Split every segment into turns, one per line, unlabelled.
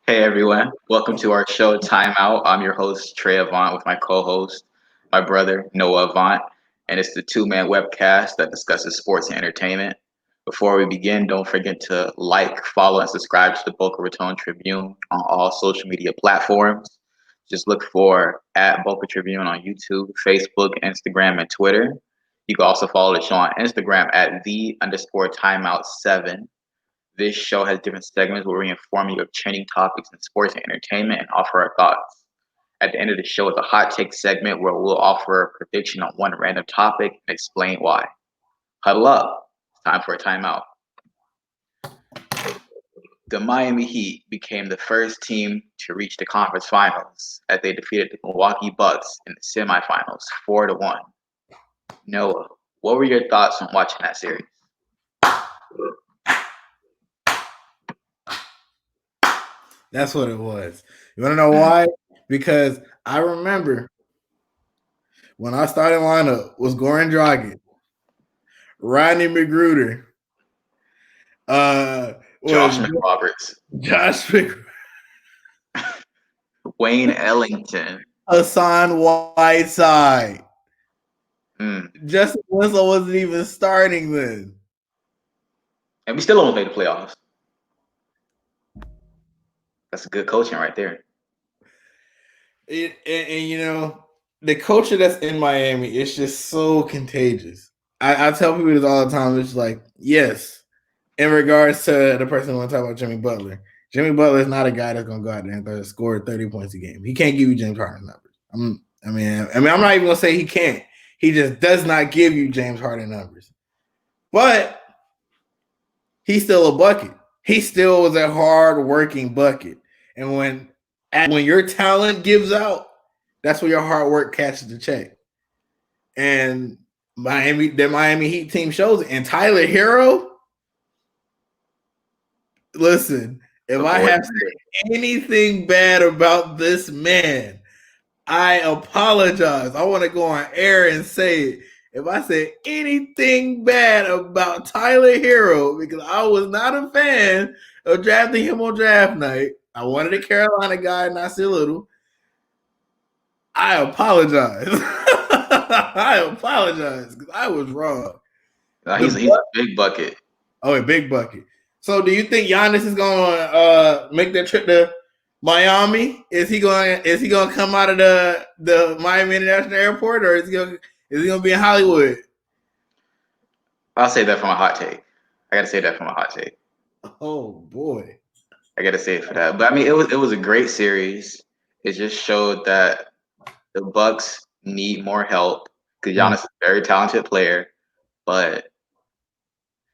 Hey everyone, welcome to our show Timeout. I'm your host Trey Avant with my co-host, my brother Noah Avant, and it's the two-man webcast that discusses sports and entertainment. Before we begin, don't forget to like, follow, and subscribe to the Boca Raton Tribune on all social media platforms. Just look for at Boca Tribune on YouTube, Facebook, Instagram, and Twitter. You can also follow the show on Instagram at the_timeout7. This show has different segments where we inform you of trending topics in sports and entertainment and offer our thoughts. At the end of the show is a hot take segment where we'll offer a prediction on one random topic and explain why. Huddle up. It's time for a timeout. The Miami Heat became the first team to reach the conference finals as they defeated the Milwaukee Bucks in the semifinals 4-1. Noah, what were your thoughts on watching that series?
That's what it was. You want to know why? Because I remember when our starting lineup was Goran Dragic, Rodney McGruder,
Josh
was
McRoberts,
Josh McGruder,
Wayne Ellington.
Hassan Whiteside.
Mm.
Justin Winslow wasn't even starting then.
And we still almost made the playoffs. That's good coaching right there.
And you know, the culture that's in Miami is just so contagious. I tell people this all the time. It's like, yes, in regards to the person who want to talk about Jimmy Butler. Jimmy Butler is not a guy that's going to go out there and score 30 points a game. He can't give you James Harden numbers. I'm not even going to say he can't. He just does not give you James Harden numbers. But he's still a bucket. He still was a hard-working bucket. And when your talent gives out, that's where your hard work catches the check. And the Miami Heat team shows it. And Tyler Hero, listen, if I have said anything bad about this man, I apologize. I want to go on air and say it. If I said anything bad about Tyler Hero, because I was not a fan of drafting him on draft night, I wanted a Carolina guy, not so little. I apologize. I apologize because I was wrong.
He's a big bucket.
Oh, a big bucket. So, do you think Giannis is going to make that trip to Miami? Is he going to come out of the Miami International Airport, or is he going to be in Hollywood?
I'll say that from a hot take. I got to say that from a hot take.
Oh boy,
I got to say it for that. But I mean, it was a great series. It just showed that the Bucks need more help because Giannis is a very talented player, but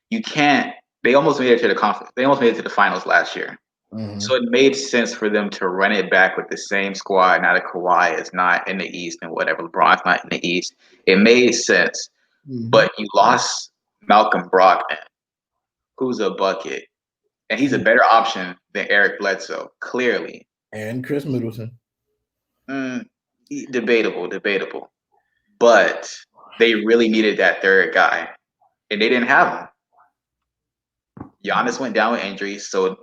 you can't. They almost made it to the conference. They almost made it to the finals last year. Mm-hmm. So it made sense for them to run it back with the same squad. Now that Kawhi is not in the East and whatever, LeBron's not in the East. It made sense. Mm-hmm. But you lost Malcolm Brogdon, who's a bucket. And he's a better option than Eric Bledsoe, clearly.
And Chris Middleton.
Debatable. But they really needed that third guy. And they didn't have him. Giannis went down with injuries, so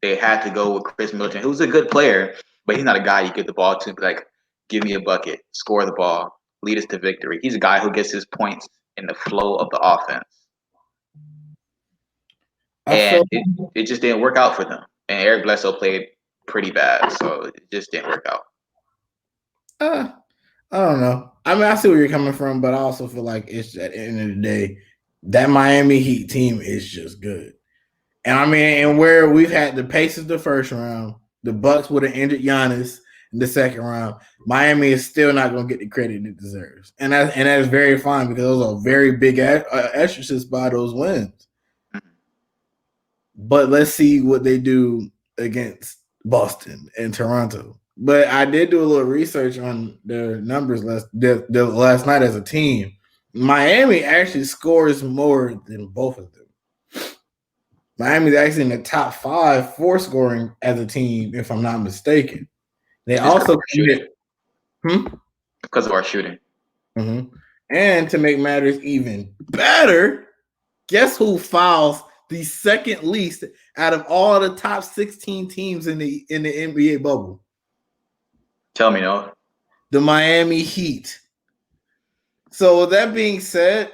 they had to go with Chris Middleton, who's a good player, but he's not a guy you give the ball to and be like, give me a bucket, score the ball, lead us to victory. He's a guy who gets his points in the flow of the offense. And it just didn't work out for them. And Eric Bledsoe played pretty bad, so it just didn't work out.
I don't know. I mean, I see where you're coming from, but I also feel like it's at the end of the day, that Miami Heat team is just good. And I mean, and where we've had the Pacers the first round, the Bucks would have injured Giannis in the second round. Miami is still not going to get the credit it deserves, and that is very fine because those are very big asterisks by those wins. But let's see what they do against Boston and Toronto. But I did do a little research on their numbers last night as a team. Miami actually scores more than both of them. Miami's actually in the top 5 for scoring as a team, if I'm not mistaken. They also
shoot because of our shooting.
Mm-hmm. And to make matters even better, guess who fouls the second least out of all the top 16 teams in the NBA bubble.
Tell me, no.
The Miami Heat. So with that being said,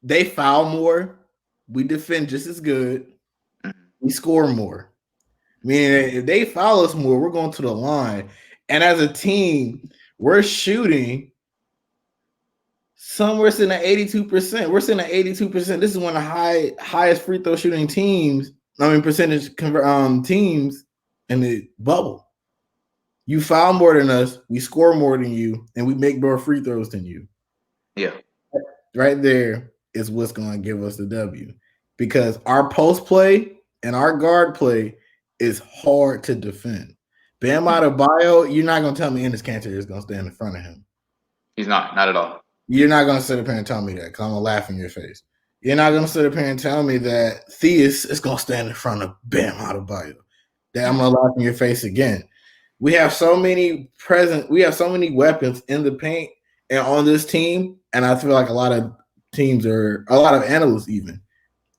they foul more. We defend just as good. We score more. Meaning if they foul us more, we're going to the line. And as a team, we're shooting somewhere sitting at 82%. We're sitting at 82%. This is one of the highest free throw shooting teams. Percentage teams in the bubble. You foul more than us, we score more than you, and we make more free throws than you.
Yeah.
Right there is what's going to give us the W. Because our post play and our guard play is hard to defend. Bam Adebayo, you're not going to tell me Enes Kanter is going to stand in front of him.
He's not at all.
You're not going to sit up here and tell me that because I'm going to laugh in your face. You're not going to sit up here and tell me that Theus is going to stand in front of Bam Adebayo. That I'm going to laugh in your face again. We have so many weapons in the paint and on this team, and I feel like a lot of analysts even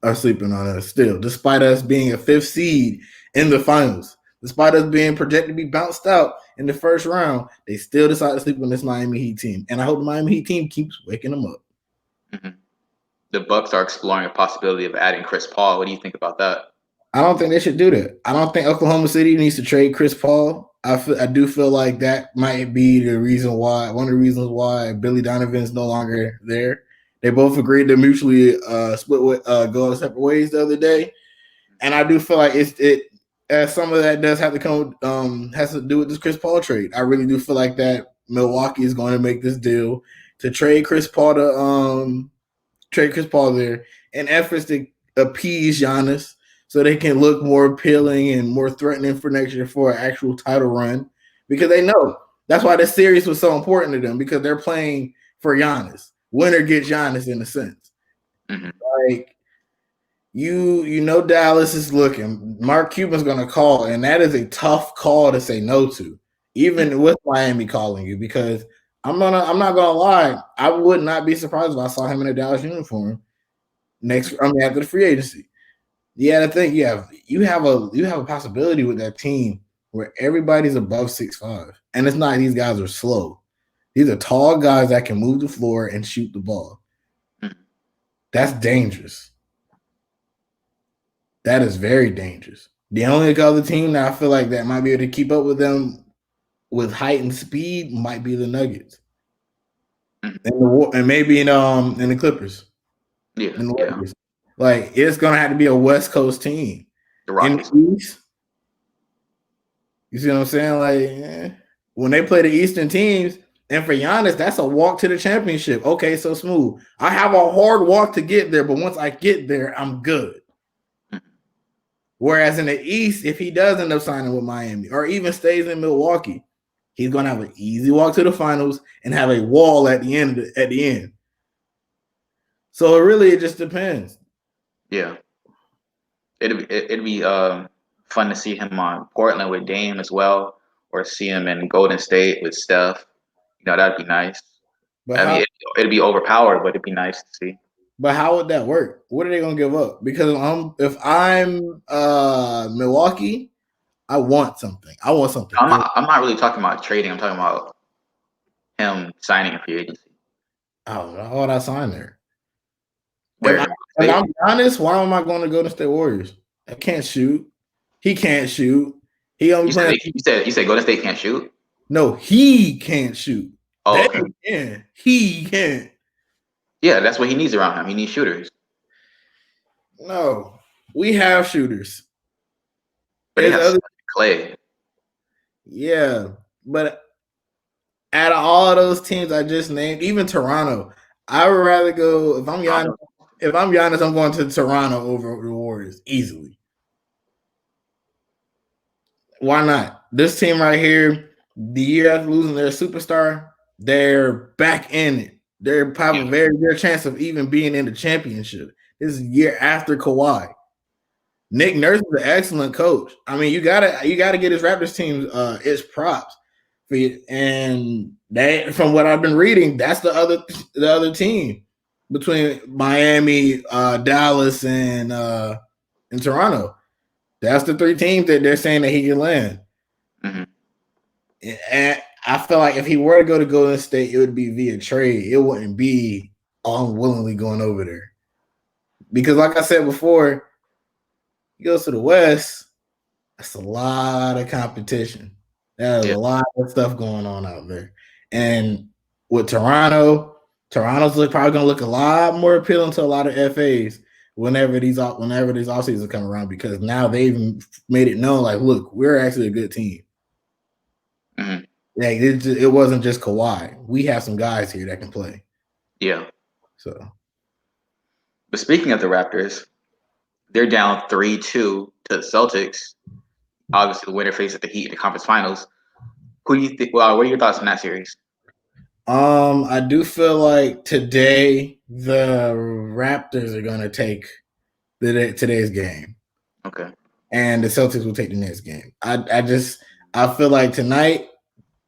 are sleeping on us still, despite us being a 5th seed in the finals. Despite us being projected to be bounced out in the first round, they still decide to sleep on this Miami Heat team. And I hope the Miami Heat team keeps waking them up.
Mm-hmm. The Bucks are exploring a possibility of adding Chris Paul. What do you think about that?
I don't think they should do that. I don't think Oklahoma City needs to trade Chris Paul. I do feel like that might be one of the reasons why Billy Donovan's no longer there. They both agreed to mutually go separate ways the other day. And I do feel like some of that does have to has to do with this Chris Paul trade. I really do feel like that Milwaukee is going to make this deal to trade Chris Paul there in efforts to appease Giannis so they can look more appealing and more threatening for next year for an actual title run, because they know that's why this series was so important to them, because they're playing for Giannis. Winner gets Giannis in a sense.
Mm-hmm.
Like, you know Dallas is looking. Mark Cuban's going to call, and that is a tough call to say no to, even with Miami calling you, because I'm not gonna lie, I would not be surprised if I saw him in a Dallas uniform after the free agency. Yeah, I think you have a possibility with that team where everybody's above 6'5", and it's not these guys are slow. These are tall guys that can move the floor and shoot the ball. That's dangerous. That is very dangerous. The only other team that I feel like that might be able to keep up with them with height and speed might be the Nuggets, and maybe in the Clippers.
Yeah,
in the Lakers. Like, it's gonna have to be a West Coast team.
The Rockets.
In the East, you see what I'm saying? Like, when they play the Eastern teams, and for Giannis, that's a walk to the championship. Okay, so smooth. I have a hard walk to get there, but once I get there, I'm good. Whereas in the East, if he does end up signing with Miami or even stays in Milwaukee, he's going to have an easy walk to the finals and have a wall at the end. So it just depends.
Yeah. It'd be fun to see him on Portland with Dame as well, or see him in Golden State with Steph. That'd be nice. But it'd be overpowered, but it'd be nice to see.
But how would that work? What are they gonna give up? Because if I'm Milwaukee, I want something. I'm
not really talking about trading. I'm talking about him signing a free agency.
Oh, how would I sign there?
Where?
If I'm honest, why am I going to go to State Warriors? I can't shoot. He can't shoot. He only
you said Golden State can't shoot?
No, he can't shoot.
Oh, okay.
Can. He can't.
Yeah, that's what he needs around him. He needs shooters.
No, we have shooters.
But they have Clay.
Yeah, but out of all of those teams I just named, even Toronto, I would rather go if I'm Giannis. If I'm Giannis, I'm going to Toronto over the Warriors easily. Why not? This team right here, the year after losing their superstar, they're back in it. They're probably a very good chance of even being in the championship. This is year after Kawhi. Nick Nurse is an excellent coach. I mean, you gotta get his Raptors team its props. And that, from what I've been reading, that's the other team. between Miami, Dallas, and Toronto. That's the three teams that they're saying that he can land.
Mm-hmm.
And I feel like if he were to go to Golden State, it would be via trade. It wouldn't be unwillingly going over there. Because like I said before, he goes to the West, that's a lot of competition. There's
Yeah.
a lot of stuff going on out there. And with Toronto's probably gonna look a lot more appealing to a lot of FAs whenever these off seasons come around, because now they've made it known, like, look, we're actually a good team.
Mm-hmm.
Like it wasn't just Kawhi. We have some guys here that can play.
Yeah.
So,
But speaking of the Raptors, they're down 3-2 to the Celtics. Obviously, the winner faces the Heat in the conference finals. Who do you think? Well, what are your thoughts on that series?
I do feel like today the Raptors are gonna take today's game,
Okay.
and the Celtics will take the next game. I feel like tonight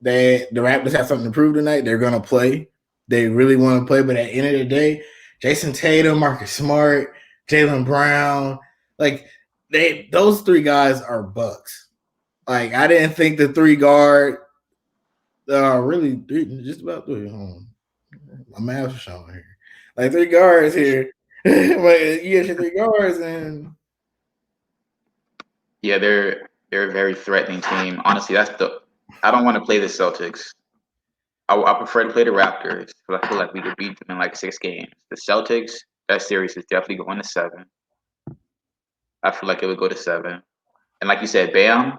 the Raptors have something to prove tonight. They're gonna play. They really want to play, but at the end of the day, Jason Tatum, Marcus Smart, Jaylen Brown, like those three guys are bucks. Like I didn't think the three guard really just about three. My math is showing here. Like three guards here. But you get your three guards and
Yeah, they're a very threatening team. Honestly, I don't want to play the Celtics. I prefer to play the Raptors because I feel like we could beat them in like 6 games. The Celtics, that series is definitely going to 7. I feel like it would go to 7. And like you said, Bam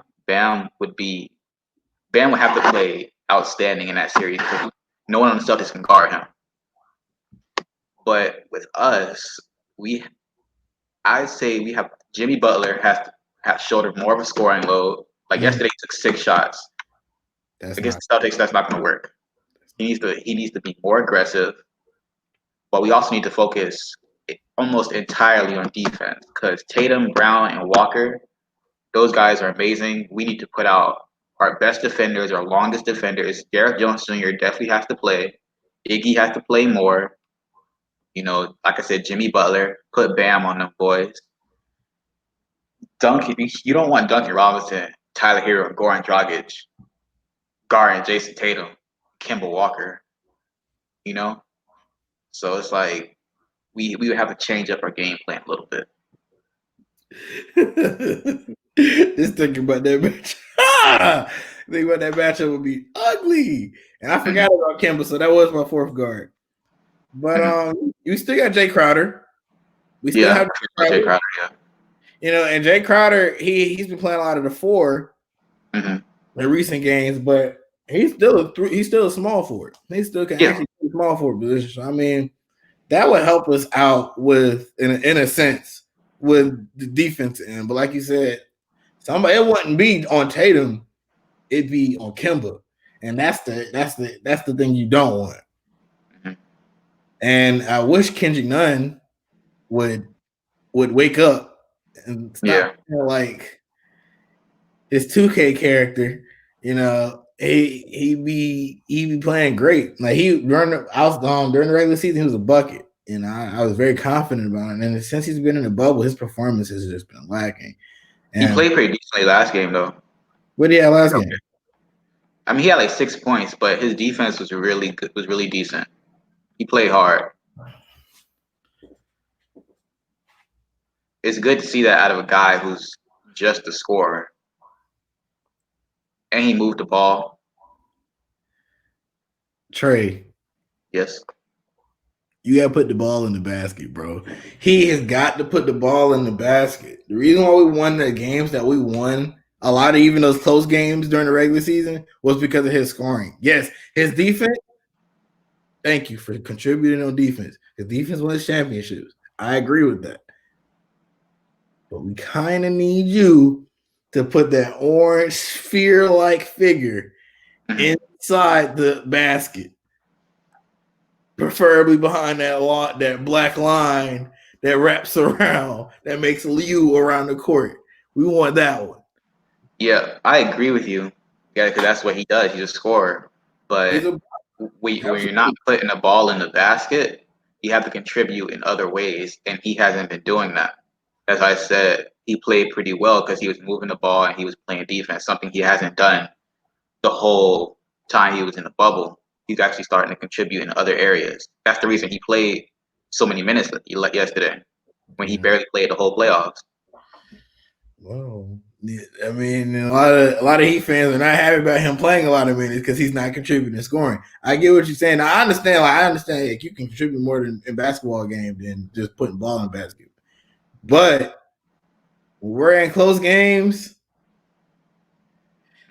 would have to play outstanding in that series because no one on the Celtics can guard him. But with us, I'd say we have Jimmy Butler has shouldered more of a scoring load. Like yesterday, he took 6 shots against the Celtics. That's not going to work. He needs to be more aggressive. But we also need to focus almost entirely on defense because Tatum, Brown, and Walker, those guys are amazing. We need to put out our best defenders, our longest defenders. Derek Jones Jr. definitely has to play. Iggy has to play more. You know, like I said, Jimmy Butler, put Bam on them boys. Duncan, you don't want Duncan Robinson, Tyler Hero, Goran Dragic, guarding Jason Tatum, Kemba Walker. You know, so it's like we would have to change up our game plan a little bit.
just thinking about that match. Think about that matchup would be ugly. And I forgot about Kemba, so that was my fourth guard. But you still got Jay Crowder. We still have
Jay Crowder, yeah.
You know, and Jay Crowder, he's been playing a lot of the 4 in recent games, but he's still a small forward. He still can actually play small forward position. So, I mean, that would help us out with, in a sense, with the defense end. But like you said, it wouldn't be on Tatum, it'd be on Kemba, and that's the thing you don't want. Mm-hmm. And I wish Kendrick Nunn would wake up and stop like his 2K character. You know, he be playing great. Like during the regular season, he was a bucket. You know, I was very confident about it. And since he's been in the bubble, his performance has just been lacking.
And he played pretty decently last game, though.
What did he have last game?
I mean, he had like 6 points, but his defense was really good, was really decent. He played hard. It's good to see that out of a guy who's just a scorer. And he moved the ball.
Trey.
Yes.
You got to put the ball in the basket, bro. He has got to put the ball in the basket. The reason why we won the games that we won, a lot of even those close games during the regular season, was because of his scoring. Yes, his defense, thank you for contributing on defense. His defense won his championships. I agree with that. But we kind of need you to put that orange sphere-like figure inside the basket. Preferably behind that black line that wraps around, that makes a U around the court. We want that one.
Yeah, I agree with you. Yeah, because that's what he does. He's a scorer. But when you're not putting the ball in the basket, you have to contribute in other ways, and he hasn't been doing that. As I said, he played pretty well because he was moving the ball and he was playing defense, something he hasn't done the whole time he was in the bubble. He's actually starting to contribute in other areas. That's the reason he played so many minutes yesterday when he barely played the whole playoffs.
Well, I mean, a lot of Heat fans are not happy about him playing a lot of minutes because he's not contributing and scoring. I get what you're saying. I understand. Like, you can contribute more in basketball game than just putting ball in basket. But when we're in close games,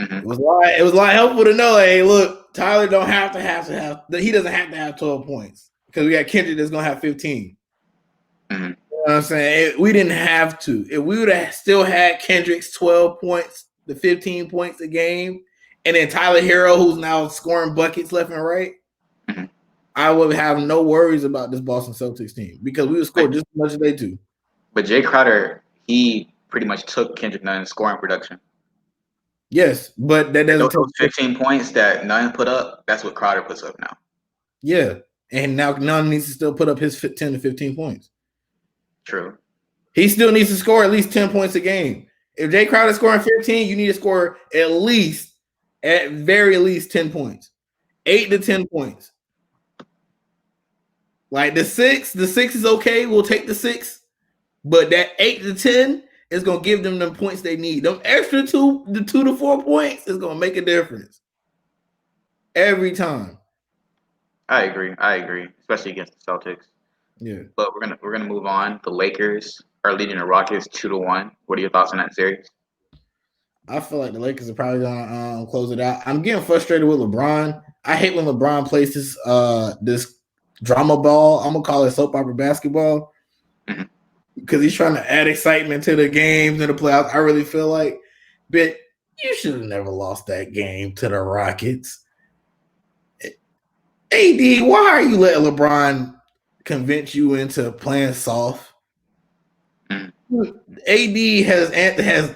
it was a lot helpful to know. Hey, look, Tyler don't have to have. He doesn't have to have 12 points because we got Kendrick that's gonna have 15.
Mm-hmm.
You know what I'm saying? We didn't have to. If we would have still had Kendrick's 12 points, the 15 points a game, and then Tyler Hero, who's now scoring buckets left and right,
Mm-hmm.
I would have no worries about this Boston Celtics team because we would score just as much as they do.
But Jay Crowder, he pretty much took Kendrick Nunn's scoring production.
Yes, but that doesn't
those 15 points that Nunn put up, that's what Crowder puts up now.
Yeah, and now Nunn needs to still put up his 10 to 15 points.
True.
He still needs to score at least 10 points a game. If Jay Crowder's scoring 15, you need to score at very least 10 points. 8 to 10 points. Like the 6 is okay. We'll take the 6. But that 8 to 10 is going to give them the points they need. Them extra 2 to 4 points is going to make a difference. Every time.
I agree, especially against the Celtics.
Yeah.
But we're gonna move on. The Lakers are leading the Rockets 2-1. What are your thoughts on that series?
I feel like the Lakers are probably gonna close it out. I'm getting frustrated with LeBron. I hate when LeBron plays this drama ball. I'm gonna call it soap opera basketball because he's trying to add excitement to the games and the playoffs. I really feel like, but you should have never lost that game to the Rockets. AD, why are you letting LeBron convince you into playing soft? AD has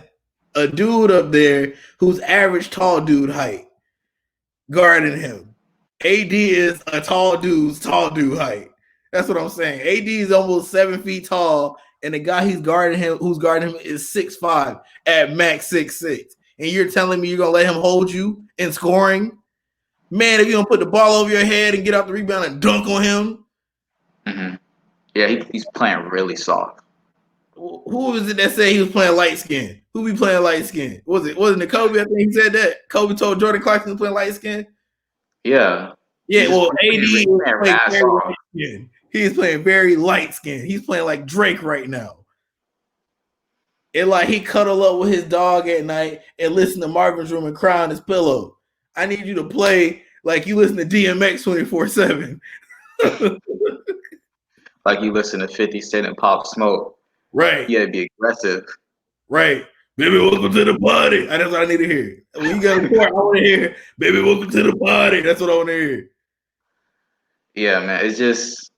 a dude up there who's average tall dude height guarding him. AD is a tall dude height. That's what I'm saying. AD is almost 7 feet tall, and the guy who's guarding him is 6'5" at max 6'6". And you're telling me you're gonna let him hold you in scoring? Man, if you don't put the ball over your head and get out the rebound and dunk on him.
Mm-hmm. Yeah, he's playing really soft.
Who was it that said he was playing light skin? Who be playing light skin? Wasn't it Kobe? I think he said that. Kobe told Jordan Clarkson to play light skin.
Yeah.
Yeah, well, AD is playing very light skin. He's playing very light skin. He's playing like Drake right now. It like he cuddle up with his dog at night and listen to Marvin's Room and cry on his pillow. I need you to play like you listen to DMX 24/7.
Like you listen to 50 Cent and Pop Smoke.
Right.
You gotta be aggressive.
Right. Baby, welcome to the party. That's what I need to hear. When you go to court, I want to hear, baby, welcome to the party. That's what I want to hear.
Yeah, man. It's just,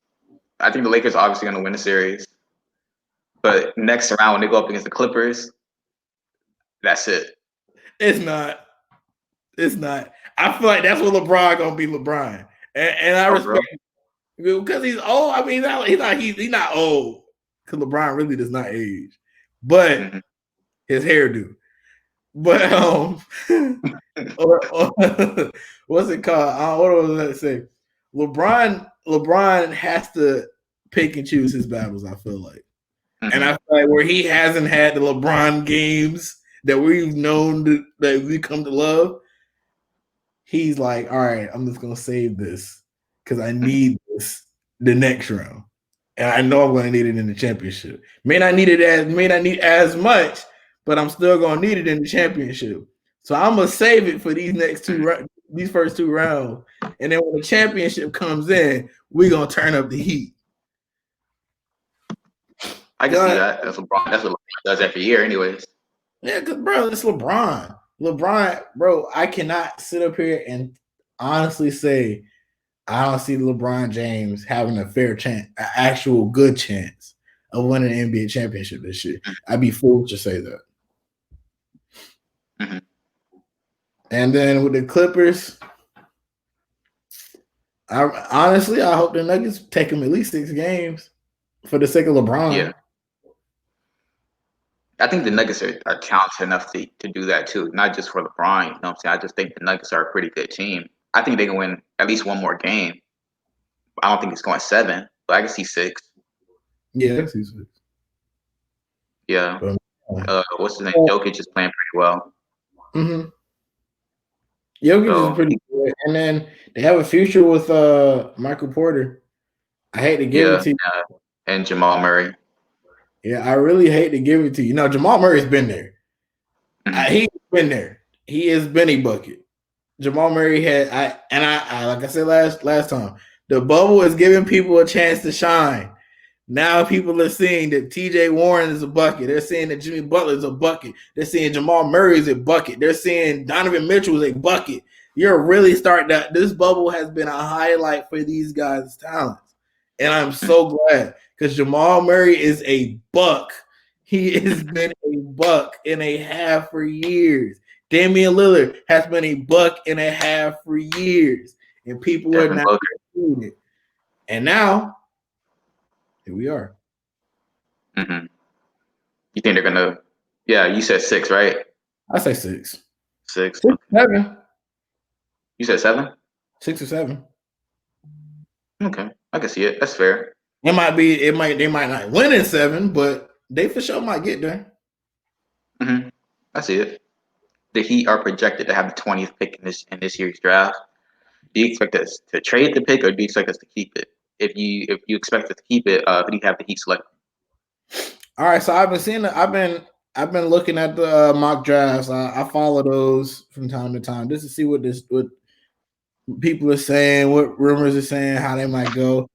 I think the Lakers are obviously going to win the series. But next round, when they go up against the Clippers, that's it.
It's not. I feel like that's what LeBron going to be LeBron. And I respect him because he's old. I mean, he's not old because LeBron really does not age. But his hairdo. But what's it called? What was I say? LeBron has to pick and choose his battles. I feel like, and I feel like where he hasn't had the LeBron games that we've known that we come to love, he's like, all right, I'm just gonna save this because I need this the next round, and I know I'm gonna need it in the championship. May not need as much, but I'm still gonna need it in the championship. So I'm gonna save it for these first 2 rounds, and then when the championship comes in, we're gonna turn up the heat.
I can see that. That's what LeBron does every year, anyways.
Yeah, because bro, it's LeBron. LeBron, bro, I cannot sit up here and honestly say I don't see LeBron James having a fair chance, an actual good chance of winning an NBA championship this year. I'd be foolish to say that. And then with the Clippers, Honestly, I hope the Nuggets take him at least 6 games for the sake of
Yeah.
LeBron.
I think the Nuggets are talented enough to do that too, not just for LeBron. You know what I'm saying? I just think the Nuggets are a pretty good team. I think they can win at least one more game. I don't think it's going 7, but I can see 6.
Yeah, that's easy.
Yeah.
But,
What's his name? Jokic is playing pretty well.
mm-hmm. Jokic is
So
pretty good, and then they have a future with Michael Porter. I hate to give it
yeah,
to you.
and Jamal Murray.
Yeah, I really hate to give it to you. No, Jamal Murray's been there.
Mhm.
He's been there. He has been a bucket. Jamal Murray had I like I said last time, the bubble is giving people a chance to shine. Now people are seeing that TJ Warren is a bucket. They're seeing that Jimmy Butler is a bucket. They're seeing Jamal Murray is a bucket. They're seeing Donovan Mitchell is a bucket. You're really starting that. This bubble has been a highlight for these guys' talents. And I'm so glad because Jamal Murray is a buck. He has been a buck and a half for years. Damian Lillard has been a buck and a half for years. And people are
Devin
not
Booker.
doing it. And now, here we are.
Hmm. You think they're gonna? Yeah, you said 6, right?
I say 6.
6.
6, 7.
You said 7.
6 or 7.
Okay, I can see it. That's fair.
They might not win in 7, but they for sure might get there.
Hmm. I see it. The Heat are projected to have the 20th pick in this year's draft. Do you expect us to trade the pick, or do you expect us to keep it? If you expect us to keep it, who do you have the Heat select?
All right, so I've been looking at the mock drafts. I follow those from time to time just to see what people are saying, what rumors are saying, how they might go.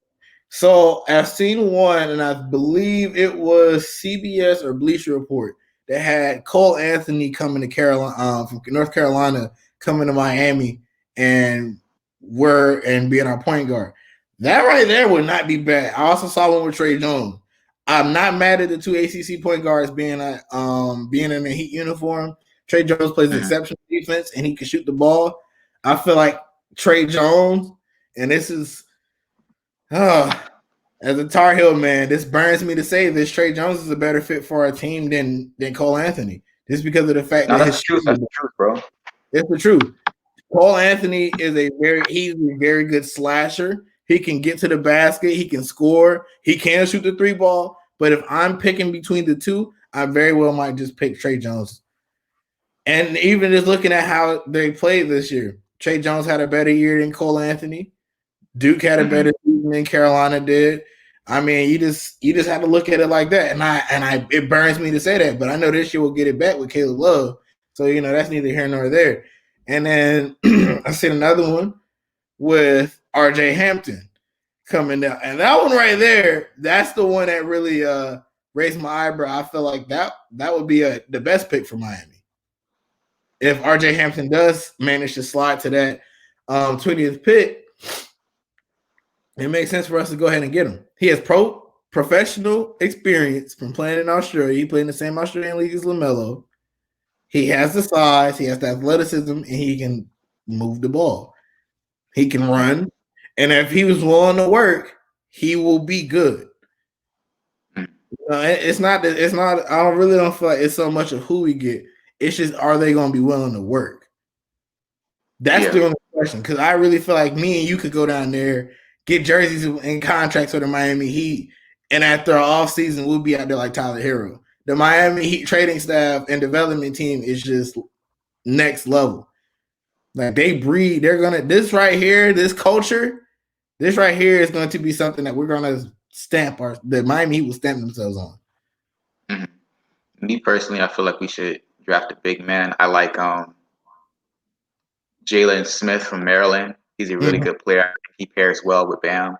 So I've seen one, and I believe it was CBS or Bleacher Report that had Cole Anthony coming to Carolina from North Carolina, coming to Miami, and being our point guard. That right there would not be bad. I also saw one with Trey Jones. I'm not mad at the two ACC point guards being in a Heat uniform. Trey Jones plays
Mhm.
exceptional defense, and he can shoot the ball. I feel like Trey Jones, and this is. As a Tar Heel man, this burns me to say this. Trey Jones is a better fit for our team than Cole Anthony, just because of the fact
No,
that
that's
his
the truth. That's the truth, bro.
it's the truth. Cole Anthony is he's a very good slasher. He can get to the basket, he can score, he can shoot the 3 ball. But if I'm picking between the two, I very well might just pick Trey Jones. And even just looking at how they played this year, Trey Jones had a better year than Cole Anthony. Duke had a
Hmm.
better season than Carolina did. I mean, you just have to look at it like that. And I it burns me to say that, but I know this year we'll get it back with Caleb Love. So that's neither here nor there. And then I seen another one with RJ Hampton coming down. And that one right there, that's the one that really raised my eyebrow. I feel like that would be the best pick for Miami. If RJ Hampton does manage to slide to that 20th pick, it makes sense for us to go ahead and get him. He has professional experience from playing in Australia. He played in the same Australian league as LaMelo. He has the size, he has the athleticism, and he can move the ball. He can run. And if he was willing to work, he will be good. It's not that it's not. I don't feel like it's so much of who we get. It's just are they going to be willing to work? That's
Yeah.
the only question. Because I really feel like me and you could go down there, get jerseys and contracts for the Miami Heat, and after an off season, we'll be out there like Tyler Hero. The Miami Heat trading staff and development team is just next level. Like they breed. They're gonna this right here, this culture, this right here is going to be something that we're gonna stamp the Miami Heat will stamp themselves on.
Hmm. Me personally, I feel like we should draft a big man. I like Jalen Smith from Maryland. He's a really
Mhm.
good player. I think he pairs well with Bam.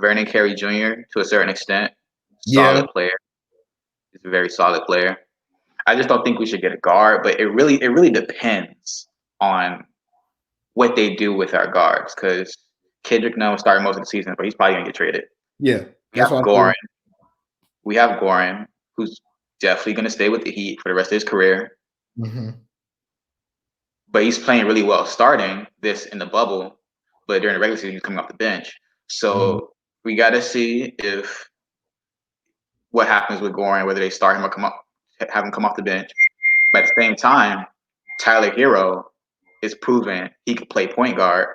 Vernon Carey Jr. to a certain extent,
Yeah,
solid player. He's a very solid player. I just don't think we should get a guard, but it really depends on what they do with our guards. Because Kendrick Nunn will start most of the season, but he's probably gonna get traded.
yeah.
We
That's
have
why I
Goran.
feel.
We have Goran, who's definitely gonna stay with the Heat for the rest of his career.
Mhm.
But he's playing really well starting this in the bubble. but during the regular season, he's coming off the bench.
Mhm.
So we got to see if what happens with Goran, whether they start him or have him come off the bench. But at the same time, Tyler Hero is proven he can play point guard.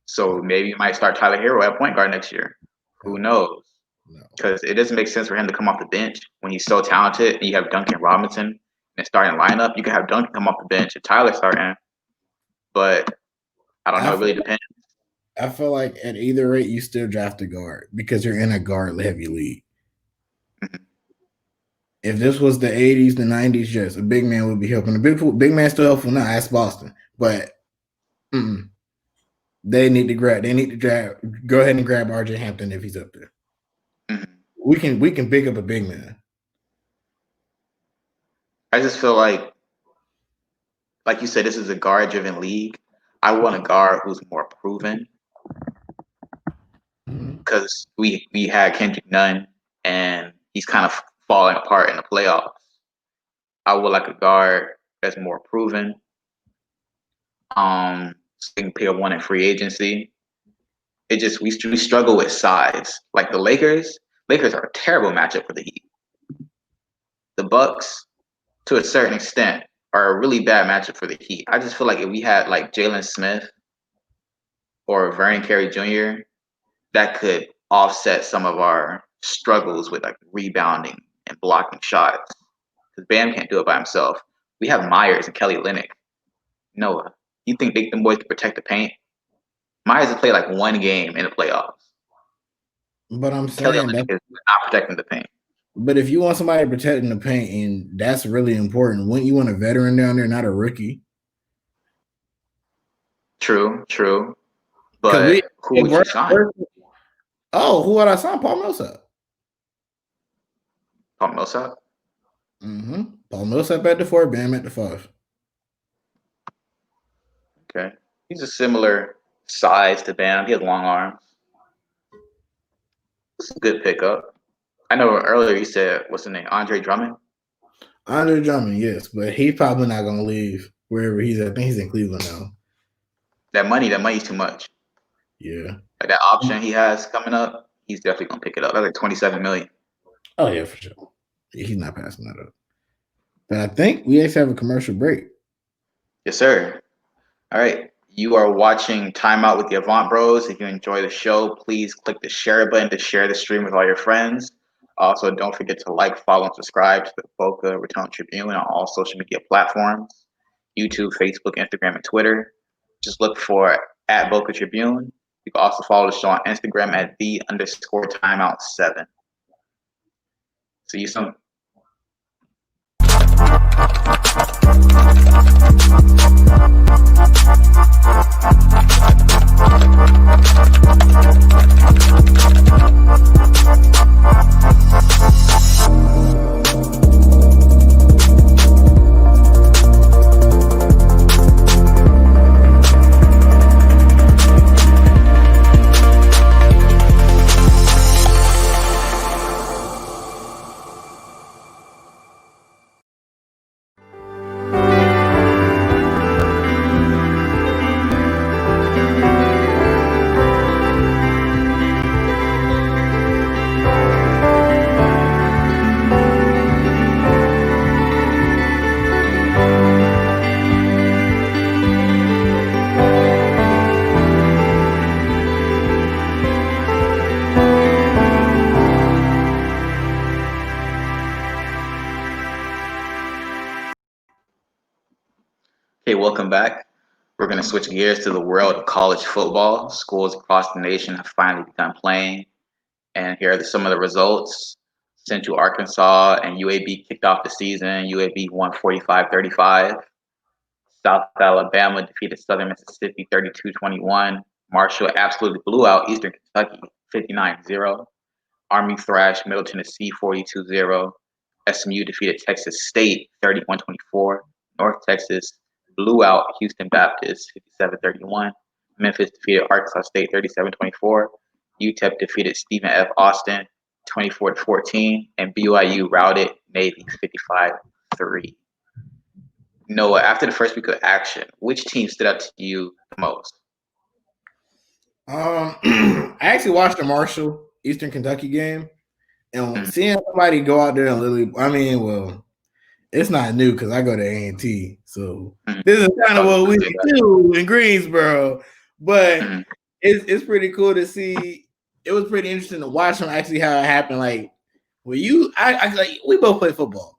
So maybe you might start Tyler Hero at point guard next year. Who
No,
knows?
no.
Because it doesn't make sense for him to come off the bench when he's so talented. And you have Duncan Robinson in the starting lineup. You can have Duncan come off the bench and Tyler starting. But I don't know.
I
It really
feel,
depends.
I feel like at either rate, you still draft a guard because you're in a guard heavy league.
Mhm.
If this was the 80s, the 90s, yes, a big man would be helping. The big man still helpful now. That's Boston, but they need to grab. They need to go ahead and grab RJ Hampton if he's up there.
Mhm.
We can pick up a big man.
I just feel like you said, this is a guard-driven league. I want a guard who's more proven because we had Kendrick Nunn and he's kind of falling apart in the playoffs. I would like a guard that's more proven. So they can pay a one in free agency. It just we struggle with size. Like the Lakers are a terrible matchup for the Heat. The Bucks, to a certain extent, are a really bad matchup for the Heat. I just feel like if we had like Jalen Smith or Vernon Carey Jr., that could offset some of our struggles with like rebounding and blocking shots. Because Bam can't do it by himself. We have Myers and Kelly Olynyk. Noah, you think them boys can protect the paint? Myers has played like one game in the playoffs.
But I'm
Kelly
saying that.
Olynyk is not protecting the paint.
But if you want somebody protecting the paint, and that's really important, wouldn't you want a veteran down there, not a rookie?
True.
Because
But who would you sign?
who would I sign? Paul Millsap.
Paul Millsap?
Paul Millsap at the 4, Bam at the 5.
Okay. He's a similar size to Bam. He has long arms. It's a good pickup. I know earlier you said, what's the name? Andre Drummond?
Andre Drummond, yes, but he's probably not going to leave wherever he's at. I think he's in Cleveland now.
That money's too much.
Yeah.
Like that option he has coming up, he's definitely gonna pick it up. That's like 27 million.
Oh, yeah, for sure. He's not passing that up. But I think we actually have a commercial break.
Yes, sir. All right. You are watching Timeout with the Avant Bros. If you enjoy the show, please click the share button to share the stream with all your friends. Also, don't forget to like, follow, and subscribe to the Boca Raton Tribune on all social media platforms: YouTube, Facebook, Instagram, and Twitter. Just look for at Boca Tribune. You can also follow the show on Instagram at _timeout7. See you soon. Okay, welcome back. We're going to switch gears to the world of college football. Schools across the nation have finally begun playing. And here are some of the results. Central Arkansas and UAB kicked off the season. UAB won 45-35. South Alabama defeated Southern Mississippi 32-21. Marshall absolutely blew out Eastern Kentucky 59-0. Army thrashed Middle Tennessee 42-0. SMU defeated Texas State 31-24. North Texas blew out Houston Baptist 57-31. Memphis defeated Arkansas State 37-24. UTEP defeated Stephen F. Austin 24-14. And BYU routed Navy 55-3. Noah, after the first week of action, which team stood out to you the most?
I actually watched the Marshall Eastern Kentucky game, and
Mm,
seeing somebody go out there and literally, I mean, well, it's not new because I go to A&T, so
mm.
this is kind
I
of
was
what
gonna
we
say that.
do in Greensboro. But
Mm,
it's pretty cool to see. It was pretty interesting to watch them actually how it happened. Like, well, I like we both play football,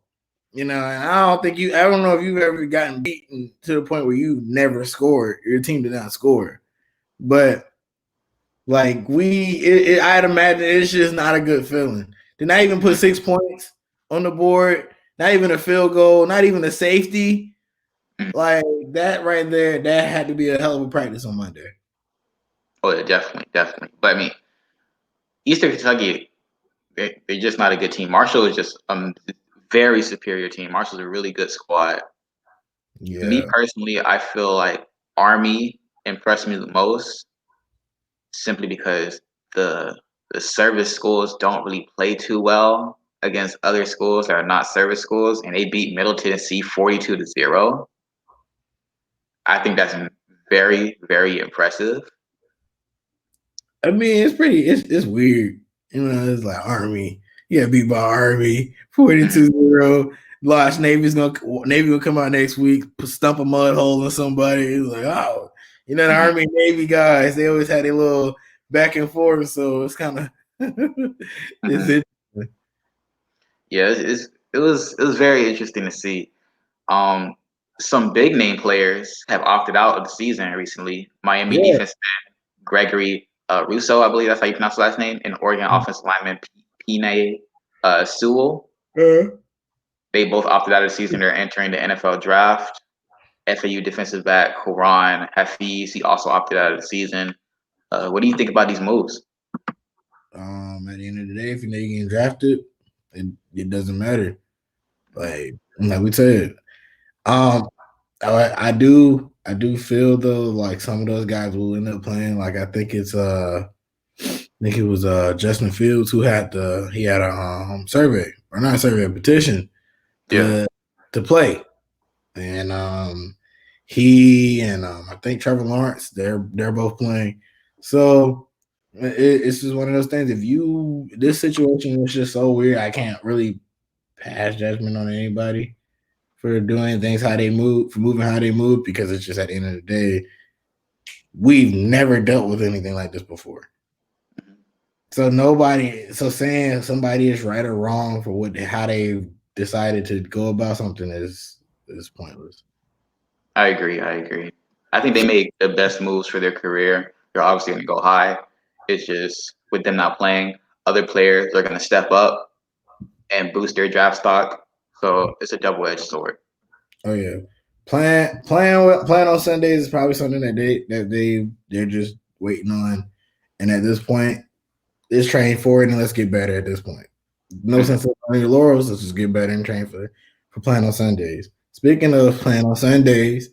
and I don't know if you've ever gotten beaten to the point where you never scored, your team did not score, but like I'd imagine it's just not a good feeling. Did not even put
mm.
6 points on the board, not even a field goal, not even a safety.
Mm.
Like that right there, that had to be a hell of a practice on Monday.
Oh, yeah, definitely, definitely. But I mean, Eastern Kentucky, they're just not a good team. Marshall is just a very superior team. Marshall's a really good squad. Me
Yeah.
personally, I feel like Army impressed me the most simply because the the service schools don't really play too well against other schools that are not service schools, and they beat Middle Tennessee 42-0. I think that's very, very impressive.
I mean, it's weird. It's like Army. Yeah, beat by Army,
Mhm,
42-0. Lost Navy will come out next week, stump a mud hole in somebody. It's like, oh, the
mhm,
Army Navy guys, they always had a little back and forth, so it's kind of it's
mhm.
interesting.
Yeah, it was very interesting to see. Um, some big name players have opted out of the season recently. Miami
Yeah.
defense Gregory Russo, I believe that's how you pronounce the last name, and Oregon offensive lineman Pine Sewell.
Uh,
They both opted out of the season. They're entering the NFL draft. FAU defensive back Quran Hafiz, he also opted out of the season. What do you think about these moves?
at the end of the day, if you're not getting drafted, it doesn't matter. Like we said, um, I do feel though like some of those guys will end up playing. Like I think it was Justin Fields who he had a survey or not a survey, a petition
Yeah,
to play, and he and I think Trevor Lawrence they're both playing. So it's just one of those things. This situation is just so weird. I can't really pass judgment on anybody for doing things how they move, for moving how they move, because it's just at the end of the day, we've never dealt with anything like this before. So saying somebody is right or wrong for how they decided to go about something is pointless.
I agree. I agree. I think they made the best moves for their career. They're obviously going to go high. It's just with them not playing, other players are going to step up and boost their draft stock. So it's a double-edged sword.
Oh yeah, playing on Sundays is probably something they're just waiting on, and at this point, let's train for it and let's get better. At this point, no
Mhm.
sense of on your laurels. Let's just get better and train for playing on Sundays. Speaking of playing on Sundays,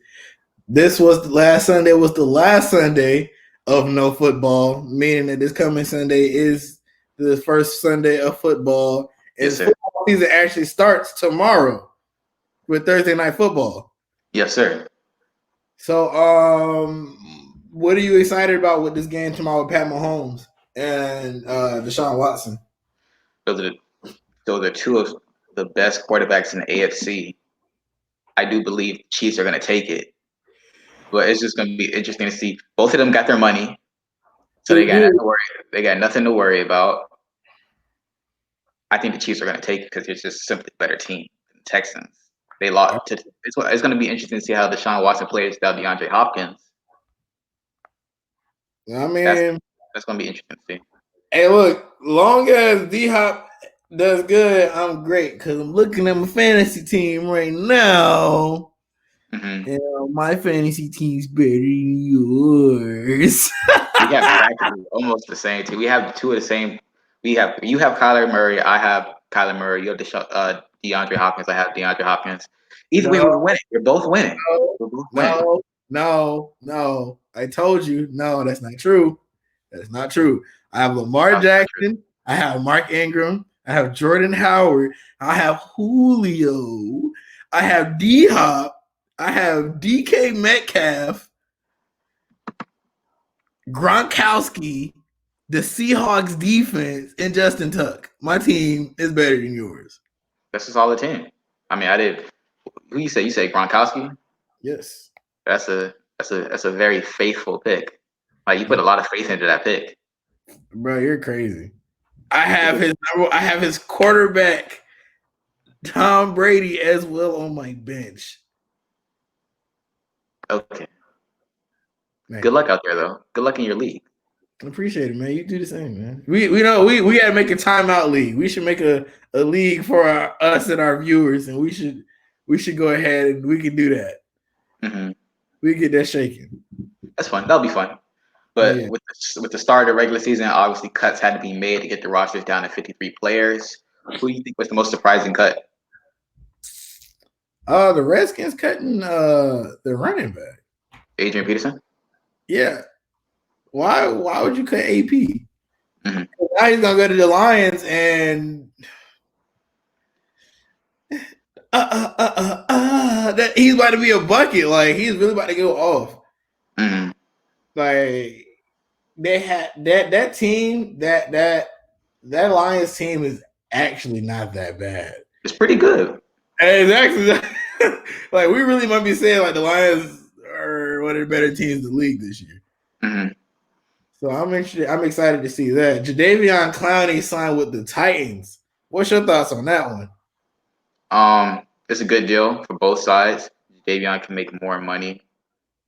was the last Sunday of no football, meaning that this coming Sunday is the first Sunday of football,
Yes,
and
sir.
football season actually starts tomorrow with Thursday night football.
Yes, sir.
So, what are you excited about with this game tomorrow with Pat Mahomes and Deshaun Watson?
Those are those are two of the best quarterbacks in the AFC. I do believe the Chiefs are going to take it, but it's just going to be interesting to see. Both of them got their money, so they got nothing to worry. They got nothing to worry about. I think the Chiefs are going to take it because it's just simply a better team than the Texans. They lost. It's going to be interesting to see how Deshaun Watson plays without DeAndre Hopkins.
I
That's
mean,
that's going to be interesting to see.
hey, look, long as D Hop does good, I'm great because I'm looking at my fantasy team right now.
Hmm.
My fantasy team's better than yours.
We have practically almost the same team. We have two of the same. You have Kyler Murray. I have Kyler Murray. You have DeAndre Hopkins. I have DeAndre Hopkins. Either way, we're
No,
winning. We're both winning.
no,
We're both winning.
no, no. I told you, no, that's not true. That's not true. I have Lamar
That's not true.
Jackson. I have Mark Ingram. I have Jordan Howard. I have Julio. I have D Hop. I have DK Metcalf. Gronkowski, the Seahawks defense, and Justin Tuck. My team is better than yours.
That's a solid team. I mean, I did. Who you say? You say Gronkowski?
Yes.
That's a very faithful pick. Like you put a lot of faith into that pick.
Bro, you're crazy. I have his quarterback Tom Brady as well on my bench.
Okay.
Man,
Good luck out there, though. Good luck in your league.
I appreciate it, man. You do the same, man. We know we got to make a timeout league. We should make a league for us and our viewers, and we should go ahead and we can do that.
Mm-hmm.
We get that shaking.
That's fun. That'll be fun. But
Yeah.
with the start of the regular season, obviously cuts had to be made to get the rosters down to 53 players. Who do you think was the most surprising cut?
The Redskins cutting the running back.
Adrian Peterson?
Yeah. Why would you cut AP?
Mm-hmm.
Now he's gonna go to the Lions and that he's about to be a bucket. Like he's really about to go off.
Mm-hmm.
Like they had that team, that Lions team is actually not that bad.
It's pretty good.
And it's actually like we really might be saying like the Lions are one of the better teams in the league this year.
Mm-hmm.
So I'm excited to see that. Jadeveon Clowney signed with the Titans. What's your thoughts on that one?
It's a good deal for both sides. Davion can make more money,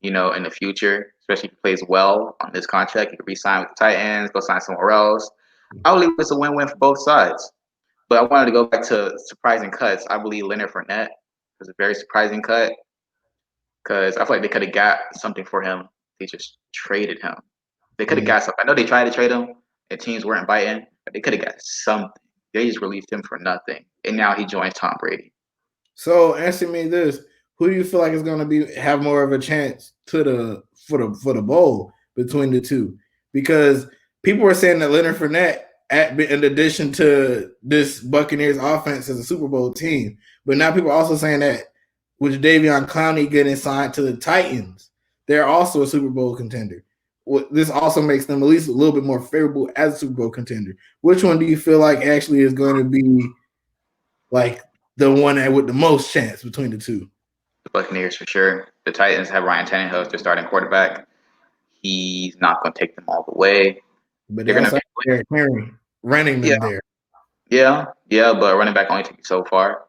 in the future, especially if he plays well on this contract. He can re-sign with the Titans, go sign somewhere else. I believe it's a win-win for both sides. But I wanted to go back to surprising cuts. I believe Leonard Fournette was a very surprising cut because I feel like they could have got something for him. They just traded him. They could have got something. I know they tried to trade him and teams weren't biting, but they could have got something. They just released him for nothing. And now he joins Tom Brady.
So answer me this: who do you feel like is going to have more of a chance for the bowl between the two? Because people were saying that Leonard Fournette, in addition to this Buccaneers offense, is a Super Bowl team, but now people are also saying that with Davion Clowney getting signed to the Titans, they're also a Super Bowl contender. This also makes them at least a little bit more favorable as a Super Bowl contender. Which one do you feel like actually is going to be like the one that with the most chance between the two?
The Buccaneers for sure. The Titans have Ryan Tannehill as their starting quarterback. He's not going to take them all the way.
But they're going to Derrick Henry running them there.
Yeah, but running back only took you so far.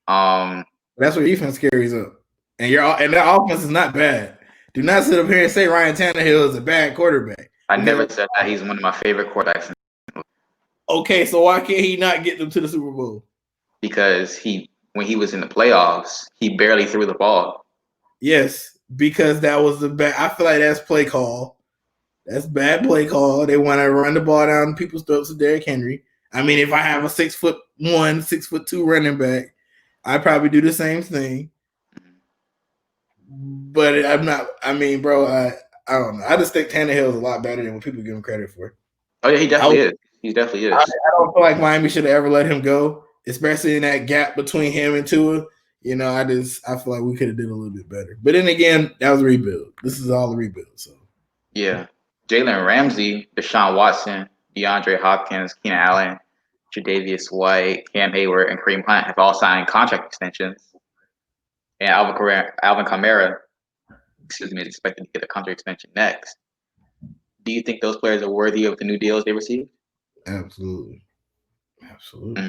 That's what defense carries up, and that offense is not bad. Do not sit up here and say Ryan Tannehill is a bad quarterback.
I never said that. He's one of my favorite quarterbacks.
Okay, so why can't he not get them to the Super Bowl?
Because when he was in the playoffs, he barely threw the ball.
Yes, because that was the bad. I feel like that's play call. That's bad play call. They want to run the ball down people's throats with Derrick Henry. I mean, if I have a 6'1", 6'2" running back, I'd probably do the same thing. But I'm not. I mean, bro, I don't know. I just think Tannehill is a lot better than what people give him credit for.
Oh yeah, he definitely is. He definitely is.
I don't feel like Miami should have ever let him go, especially in that gap between him and Tua. I feel like we could have did a little bit better. But then again, that was a rebuild. This is all a rebuild. So
yeah, Jalen Ramsey, Deshaun Watson, DeAndre Hopkins, Keenan Allen, Tre'Davious White, Cam Hayward, and Kareem Hunt have all signed contract extensions. And Alvin Kamara, is expected to get a contract extension next. Do you think those players are worthy of the new deals they received?
Absolutely. Mm-hmm.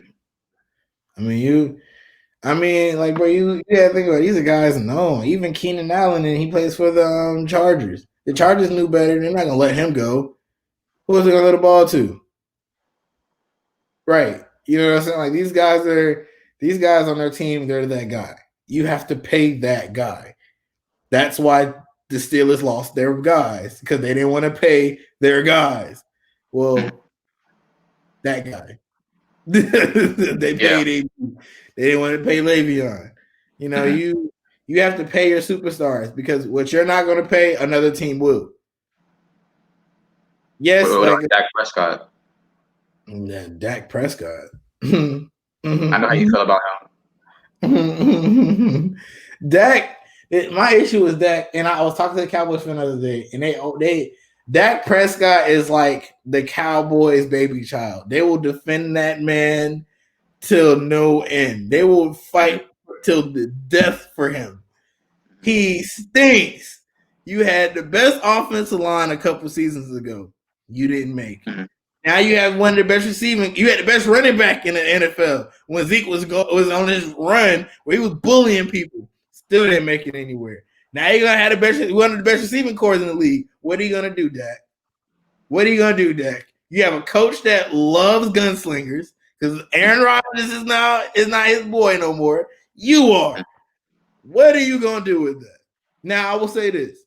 Bro, you gotta think about it. These are guys known. Even Keenan Allen, and he plays for the Chargers. The Chargers knew better. They're not gonna let him go. Who is they gonna let the ball to? Right. You know what I'm saying? Like these guys on their team, they're that guy. You have to pay that guy. That's why the Steelers lost their guys, because they didn't want to pay their guys. Well, that guy. They paid. They didn't want to pay Le'Veon. You have to pay your superstars, because what you're not going to pay, another team will. Yes,
Dak Prescott.
Dak Prescott.
I know how you feel about
him. Dak. My issue is Dak, and I was talking to the Cowboys fan the other day, and Dak Prescott is like the Cowboys' baby child. They will defend that man till no end. They will fight till the death for him. He stinks. You had the best offensive line a couple seasons ago. You didn't make it.
Mm-hmm.
Now you have one of the best receiving. You had the best running back in the NFL when Zeke was on his run where he was bullying people. Still didn't make it anywhere. Now you're gonna have one of the best receiving corps in the league. What are you gonna do, Dak? What are you gonna do, Dak? You have a coach that loves gunslingers because Aaron Rodgers is not his boy no more. You are. What are you gonna do with that? Now I will say this: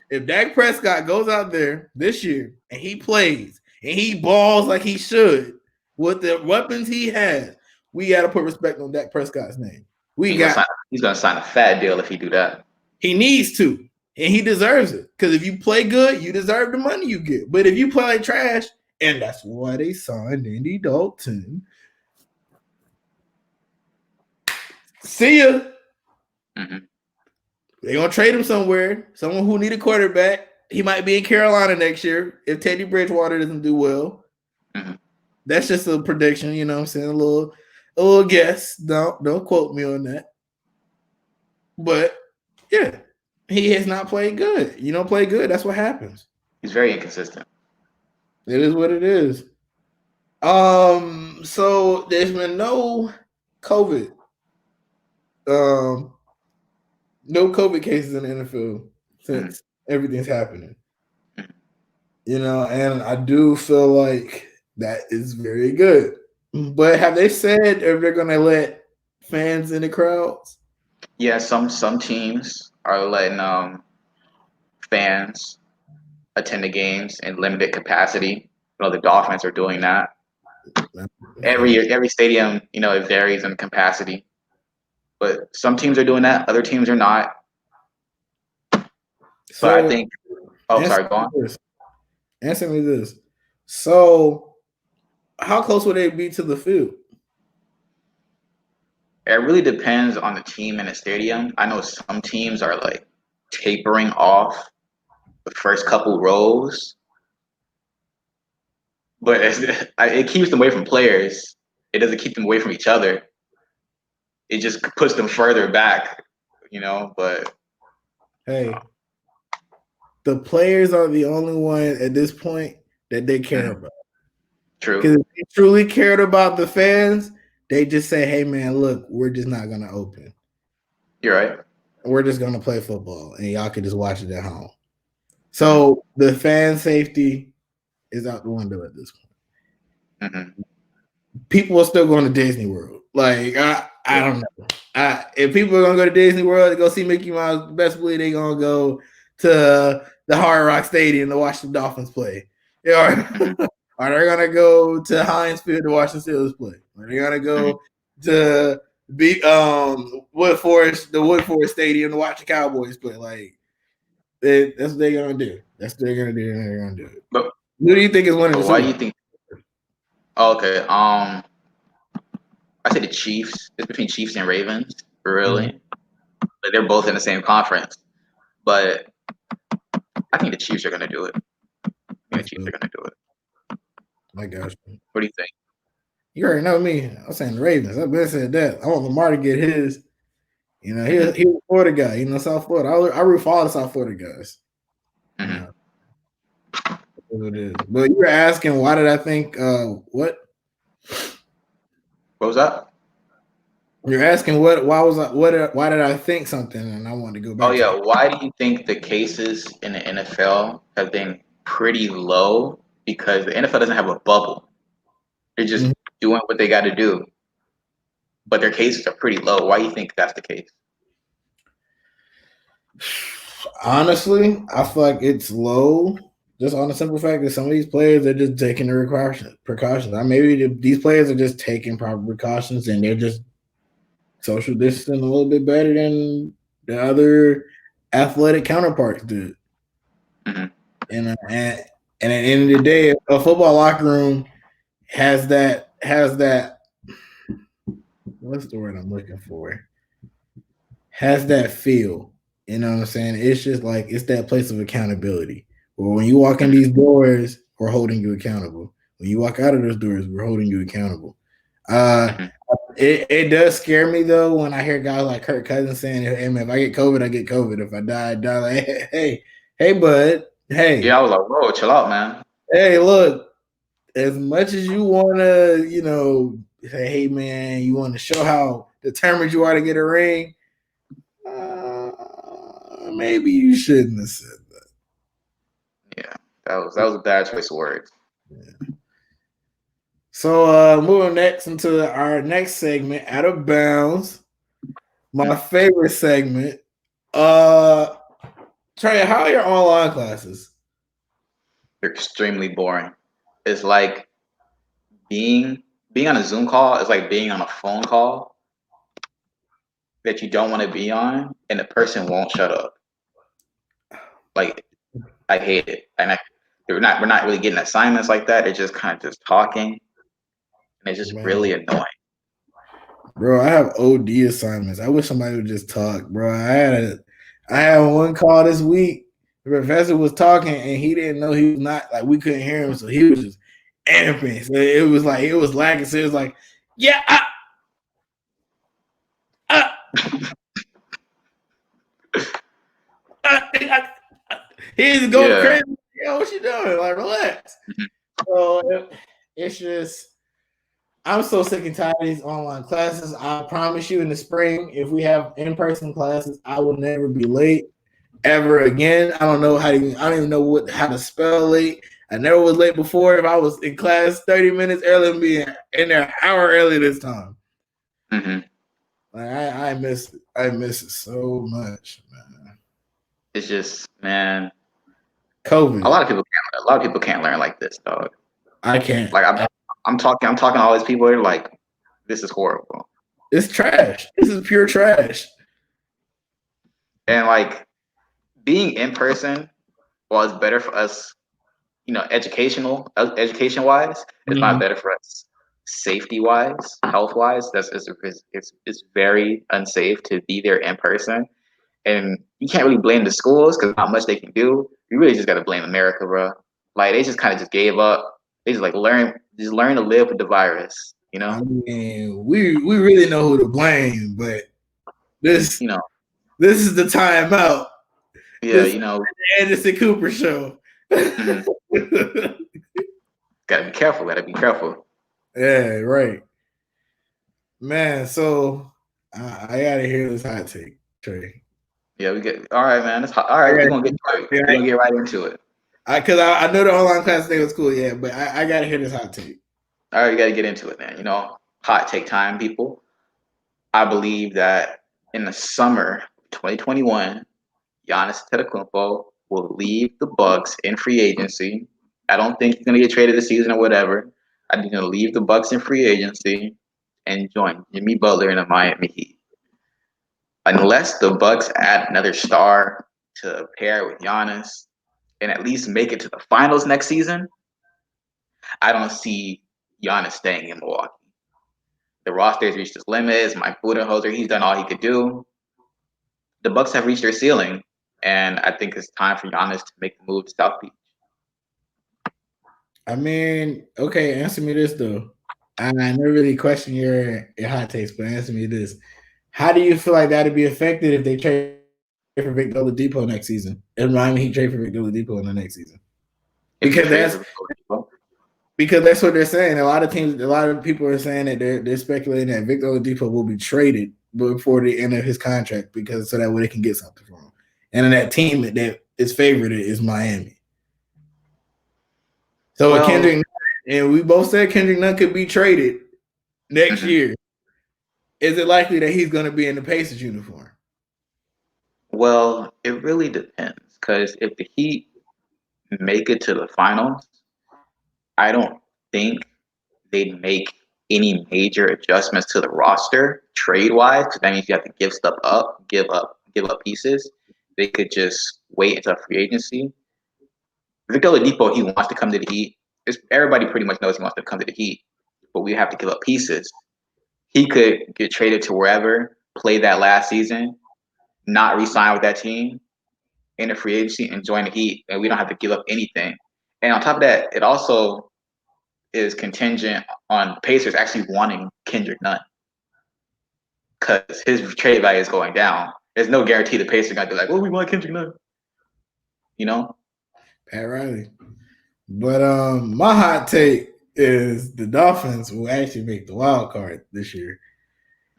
if Dak Prescott goes out there this year and he plays and he balls like he should with the weapons he has, we got to put respect on Dak Prescott's name.
He's gonna sign a fat deal if he do that.
He needs to, and he deserves it. Because if you play good, you deserve the money you get. But if you play like trash, and that's why they signed Andy Dalton. See ya.
Mm-hmm.
They're gonna trade him somewhere. Someone who need a quarterback. He might be in Carolina next year if Teddy Bridgewater doesn't do well.
Mm-hmm.
That's just a prediction, you know what I'm saying? A little guess. Don't quote me on that. But yeah, he has not played good. You don't play good, that's what happens.
He's very inconsistent.
It is what it is. So there's been no COVID. No COVID cases in the NFL since everything's happening. You know, and I do feel like that is very good. But have they said if they're gonna let fans in the crowds?
Yeah, some teams are letting fans attend the games in limited capacity. You know, the Dolphins are doing that. Every stadium, you know, it varies in capacity. But some teams are doing that, other teams are not.
So
but I think sorry, go on.
Answer me this. So how close would they be to the field?
It really depends on the team and the stadium. I know some teams are like tapering off the first couple rows, but it keeps them away from players. It doesn't keep them away from each other. It just puts them further back, you know. But
hey, the players are the only one at this point that they care about.
True.
Because if they truly cared about the fans, they just say, "Hey, man, look, we're just not going to open.
You're right.
We're just going to play football, and y'all can just watch it at home." So the fan safety is out the window at this point.
Mm-hmm.
People are still going to Disney World. Like I don't know. If people are gonna go to Disney World to go see Mickey Mouse, best believe they're gonna go to the Hard Rock Stadium to watch the Dolphins play. Are they gonna go to Heinz Field to watch the Steelers play? Are they gonna go to the Wood Forest Stadium to watch the Cowboys play? Like that's what they're gonna do. That's what they're gonna do, and they're gonna do it.
But
who do you think is winning the Super Bowl?
Why do you think? Oh, okay. I say the Chiefs. It's between Chiefs and Ravens, really. Mm-hmm. But they're both in the same conference. But I think the Chiefs are going to do it. The Chiefs are going to do it.
My gosh.
What do you think?
You already know me. I'm saying the Ravens. I've been saying that. I want Lamar to get his. You know, he's a Florida guy. You know, South Florida. I root for all the South Florida guys.
Mm-hmm.
You know, that's what it is. But you were asking, why did I think what?
What was that?
You're asking why did I think something, and I wanted to go back.
Oh yeah, why do you think the cases in the NFL have been pretty low? Because the NFL doesn't have a bubble. They're just doing what they got to do, but their cases are pretty low. Why do you think that's the case?
Honestly, I feel like it's low just on the simple fact that some of these players are just taking the precautions. Maybe these players are just taking proper precautions and they're just social distancing a little bit better than the other athletic counterparts did.
Mm-hmm.
And at the end of the day, a football locker room has that what's the word I'm looking for? Has that feel. You know what I'm saying? It's just like it's that place of accountability. Where when you walk in these doors, we're holding you accountable. When you walk out of those doors, we're holding you accountable. Uh
Mhm.
it does scare me though when I hear guys like Kirk Cousins saying, "Hey man, if I get COVID, I get COVID. If I die, I die." Like, hey, bud,
Yeah,
hey,
I was like, whoa, chill out, man.
hey, look. As much as you want to, say, "Hey man, you want to show how determined you are to get a ring," maybe you shouldn't have said
Yeah, that was a bad choice of words.
that. So moving next into our next segment, out of bounds, my
Mhm.
favorite segment. Uh Trey, how are your online classes?
They're extremely boring. It's like being being on a Zoom call is like being on a phone call that you don't want to be on, and the person won't shut up. Like I hate it, and we're not really getting assignments like that. They're just kind of just talking, and it's just
Man,
really annoying.
bro, I have OD assignments. I wish somebody would just talk, bro. I had one call this week. The professor was talking and he didn't know he was not like we couldn't hear him, so he was just amping. So it was like it was lagging. So it was like, yeah, uh, I, he's going
Yeah.
crazy. Yo, what you doing? Like, relax.
Mhm.
So it's just I'm so sick and tired of these online classes. I promise you, in the spring, if we have in-person classes, I will never be late ever again. I don't know I don't even know how to spell late. I never was late before. If I was in class 30 minutes early and being in there an hour early this time.
Mhm.
Like I miss it. I miss it so much, man.
It's just, man,
COVID.
a lot of people can't learn like this, dog.
I can't.
Like I'm talking to all these people. They're like, this is horrible.
It's trash. This is pure trash.
And like being in person, while it's better for us, education wise, it's not
Mhm.
better for us safety wise, health wise. It's very unsafe to be there in person. And you can't really blame the schools because not much they can do. You really just got to blame America, bro. Like they just kind of just gave up. They just like learn to live with the virus.
I mean, we really know who to blame, but this
You know,
this is the timeout.
yeah,
This is the Anderson Cooper show.
mhm. Gotta be careful. Gotta be careful.
Yeah, right. Man, so I gotta hear this hot take, Trey.
Yeah, we get all right, man. All
I
right. We're
gotta
gonna get to it. We're gonna get right into it.
because I know the online class thing was cool, yeah, but I gotta hear this hot take.
All right, we gotta get into it, man. Hot take time, people. I believe that in the summer 2021, Giannis Antetokounmpo will leave the Bucks in free agency. I don't think he's gonna get traded this season or whatever. I think he's gonna leave the Bucks in free agency and join Jimmy Butler in the Miami Heat. Unless the Bucks add another star to pair with Giannis and at least make it to the finals next season, I don't see Giannis staying in Milwaukee. The roster has reached its limits. Mike Budenholzer, he's done all he could do. The Bucks have reached their ceiling, and I think it's time for Giannis to make the move to South Beach.
I mean, okay, answer me this though. I never really question your hot takes, but answer me this. How do you feel like that'd be affected if they trade for Victor Oladipo next season? And Miami Heat trade for Victor Oladipo in the next season?
If they
Because
trade
that's
for Oladipo,
what they're saying. A lot of people are saying that they're speculating that Victor Oladipo will be traded before the end of his contract because so that way they can get something from him. And then that team that is favored is Miami. So
well,
Kendrick Nunn, and we both said Kendrick Nunn could be traded next
mhm.
year. Is it likely that he's going to be in the Pacers uniform?
Well, it really depends. Because if the Heat make it to the finals, I don't think they'd make any major adjustments to the roster trade wise. Because that means you have to give stuff up, give up pieces. They could just wait until free agency. Victor Oladipo, he wants to come to the Heat. Everybody pretty much knows he wants to come to the Heat, but we have to give up pieces. He could get traded to wherever, play that last season, not re-sign with that team in the free agency and join the Heat, and we don't have to give up anything. And on top of that, it also is contingent on Pacers actually wanting Kendrick Nunn because his trade value is going down. There's no guarantee the Pacers are going to be like, well, we want Kendrick Nunn. You know?
Pat Riley. But my hot take is the Dolphins will actually make the wild card this year.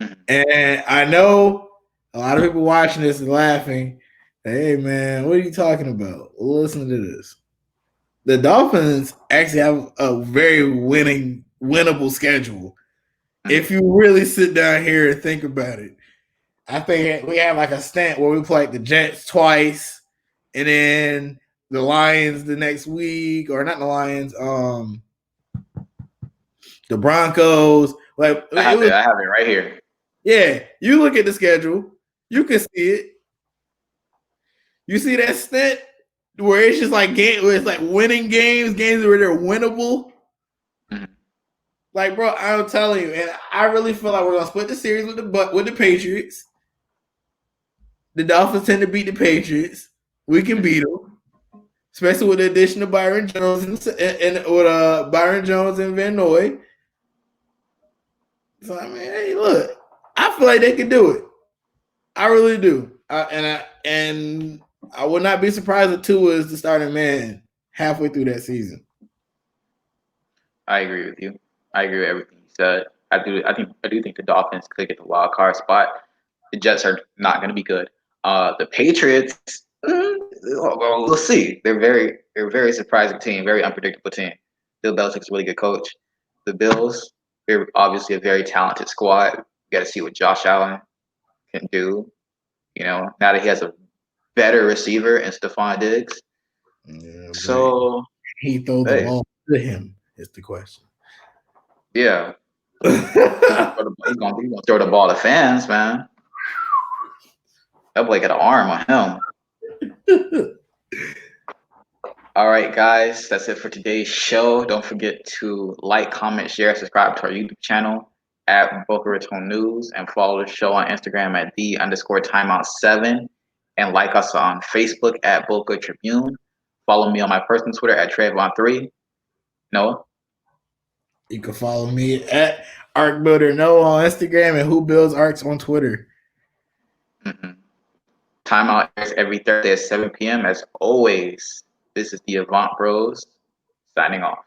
Mm-hmm. And I know a lot of people watching this and laughing. Hey man, what are you talking about? Well, listen to this. The Dolphins actually have a very winnable schedule. If you really sit down here and think about it, I think we have like a stint where we play like the Jets twice, and then the Lions the next week, or not the Lions, the Broncos. Like
I have it right here.
Yeah, you look at the schedule, you can see it. You see that stint where it's just like where it's like winning games where they're winnable. Mm-hmm. Like, bro, I'm telling you, and I really feel like we're gonna split the series with the Patriots. The Dolphins tend to beat the Patriots. We can beat them, especially with the addition of Byron Jones and with Byron Jones and Van Noy. So I mean, hey, look, I feel like they can do it. I really do, and I would not be surprised if Tua is the starting man halfway through that season.
I agree with you. I agree with everything you said. I do think the Dolphins could get the wild card spot. The Jets are not going to be good. The Patriots, well, we'll see. They're a very surprising team, very unpredictable team. Bill Belichick's a really good coach. The Bills, they're obviously a very talented squad. You got to see what Josh Allen can do. You know, now that he has a better receiver in Stephon Diggs.
Yeah,
so
he throws the ball to him is the question.
Yeah. he's gonna throw the ball to fans, man. That boy got an arm on him. All right, guys, that's it for today's show. Don't forget to like, comment, share, subscribe to our YouTube channel at Boca Raton News, and follow the show on Instagram at _timeout7, and like us on Facebook at Boca Tribune. Follow me on my personal Twitter at Trayvon3. Noah?
You can follow me at ArcBuilder Noah on Instagram and Who Builds Arcs on Twitter.
Mm-hmm. Timeout airs every Thursday at 7 p.m. As always, this is the Avant Bros signing off.